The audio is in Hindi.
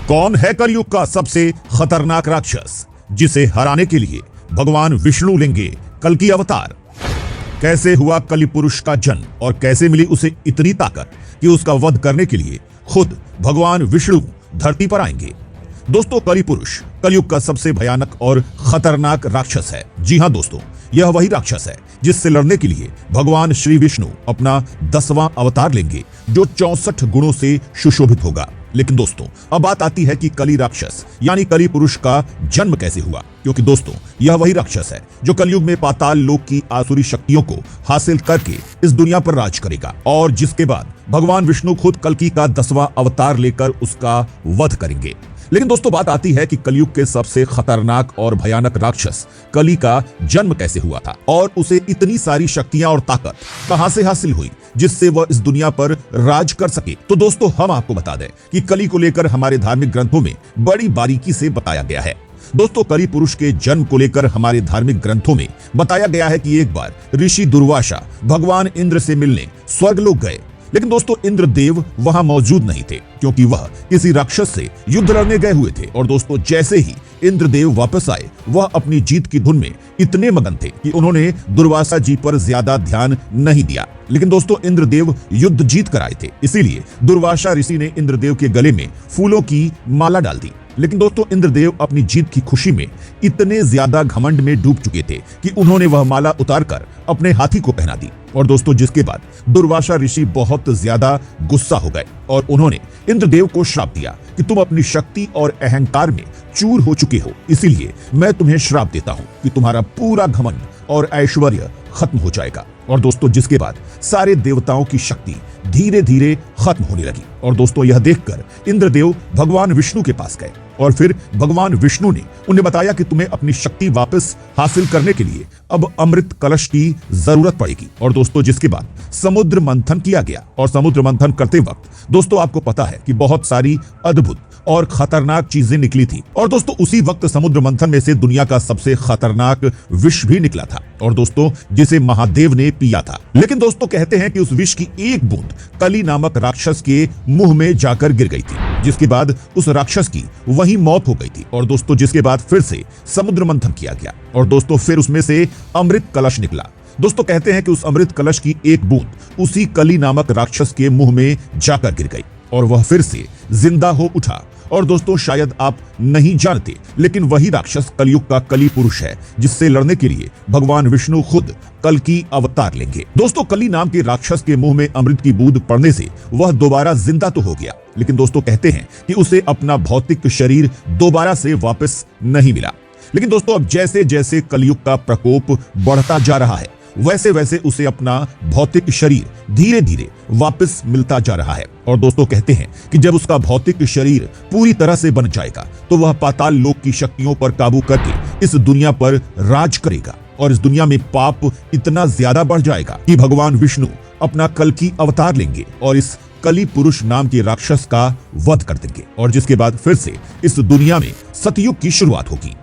कौन है कलयुग का सबसे खतरनाक राक्षस जिसे हराने के लिए भगवान विष्णु लेंगे कल की अवतार? कैसे हुआ कलि पुरुष का जन्म और कैसे मिली उसे इतनी ताकत कि उसका वध करने के लिए खुद भगवान विष्णु धरती पर आएंगे? दोस्तों, कलि पुरुष कलयुग का सबसे भयानक और खतरनाक राक्षस है। जी हां दोस्तों, यह वही राक्षस है जिससे लड़ने के लिए भगवान श्री विष्णु अपना 10वां अवतार लेंगे, जो 64 गुणों से सुशोभित होगा। लेकिन दोस्तों, अब बात आती है कि कलि राक्षस यानी कलि पुरुष का जन्म कैसे हुआ, क्योंकि दोस्तों यह वही राक्षस है जो कलयुग में पाताल लोक की आसुरी शक्तियों को हासिल करके इस दुनिया पर राज करेगा और जिसके बाद भगवान विष्णु खुद कल्कि का 10वां अवतार लेकर उसका वध करेंगे। लेकिन दोस्तों, बात आती है कि कलयुग के सबसे खतरनाक और भयानक राक्षस कलि का जन्म कैसे हुआ था और उसे इतनी सारी शक्तियां और ताकत कहां से हासिल हुई जिससे वह इस दुनिया पर राज कर सके। तो दोस्तों, हम आपको बता दें कि कलि को लेकर हमारे धार्मिक ग्रंथों में बड़ी बारीकी से बताया गया है। दोस्तों, कलि पुरुष के जन्म को लेकर हमारे धार्मिक ग्रंथों में बताया गया है कि एक बार ऋषि दुर्वासा भगवान इंद्र से मिलने स्वर्गलोक गए। लेकिन दोस्तों, इंद्रदेव वहां मौजूद नहीं थे क्योंकि वह किसी राक्षस से युद्ध लड़ने गए हुए थे। और दोस्तों, जैसे ही इंद्रदेव वापस आए, वह अपनी जीत की धुन में इतने मगन थे कि उन्होंने दुर्वासा जी पर ज्यादा ध्यान नहीं दिया। लेकिन दोस्तों, इंद्रदेव युद्ध जीत कर आए थे, इसीलिए दुर्वासा ऋषि ने इंद्रदेव के गले में फूलों की माला डाल दी। लेकिन दोस्तों, इंद्रदेव अपनी जीत की खुशी में इतने ज्यादा घमंड में डूब चुके थे कि उन्होंने वह माला उतारकर अपने हाथी को पहना दी। और दोस्तों, जिसके बाद दुर्वासा ऋषि बहुत ज्यादा गुस्सा हो गए और उन्होंने इंद्रदेव को श्राप दिया कि तुम अपनी शक्ति और अहंकार में चूर हो चुके हो, इसीलिए मैं तुम्हें श्राप देता हूं कि तुम्हारा पूरा घमंड और ऐश्वर्य खत्म हो जाएगा। और दोस्तों, जिसके बाद सारे देवताओं की शक्ति धीरे धीरे खत्म होने लगी। और दोस्तों, यह देखकर इंद्रदेव भगवान विष्णु के पास गए और फिर भगवान विष्णु ने उन्हें बताया कि तुम्हें अपनी शक्ति वापस हासिल करने के लिए अब अमृत कलश की जरूरत पड़ेगी। और दोस्तों, जिसके बाद समुद्र मंथन किया गया और समुद्र मंथन करते वक्त दोस्तों आपको पता है कि बहुत सारी अद्भुत और खतरनाक चीजें निकली थी। और दोस्तों, उसी वक्त समुद्र मंथन में से दुनिया का सबसे खतरनाक विष भी निकला था और दोस्तों जिसे महादेव ने पिया था। लेकिन दोस्तों, कहते हैं कि उस विष की एक बूंद कलि नामक राक्षस के मुंह में जाकर गिर गई थी, जिसके बाद उस राक्षस की वहीं मौत हो गई थी। और दोस्तों, जिसके बाद फिर से समुद्र मंथन किया गया और दोस्तों फिर उसमें से अमृत कलश निकला। दोस्तों, कहते हैं कि उस अमृत कलश की एक बूंद उसी कलि नामक राक्षस के मुंह में जाकर गिर गई और वह फिर से जिंदा हो उठा। और दोस्तों, शायद आप नहीं जानते, लेकिन वही राक्षस कलयुग का कलि पुरुष है जिससे लड़ने के लिए भगवान विष्णु खुद कल्कि अवतार लेंगे। दोस्तों, कलि नाम के राक्षस के मुंह में अमृत की बूंद पड़ने से वह दोबारा जिंदा तो हो गया, लेकिन दोस्तों कहते हैं कि उसे अपना भौतिक शरीर दोबारा से वापस नहीं मिला। लेकिन दोस्तों, अब जैसे जैसे कलयुग का प्रकोप बढ़ता जा रहा है, वैसे वैसे उसे अपना भौतिक शरीर धीरे धीरे वापस मिलता जा रहा है। और दोस्तों, कहते हैं कि जब उसका भौतिक शरीर पूरी तरह से बन जाएगा तो वह पाताल लोक की शक्तियों पर काबू करके इस दुनिया पर राज करेगा और इस दुनिया में पाप इतना ज्यादा बढ़ जाएगा कि भगवान विष्णु अपना कल्कि अवतार लेंगे और इस कलि पुरुष नाम के राक्षस का वध कर देंगे और जिसके बाद फिर से इस दुनिया में सतयुग की शुरुआत होगी।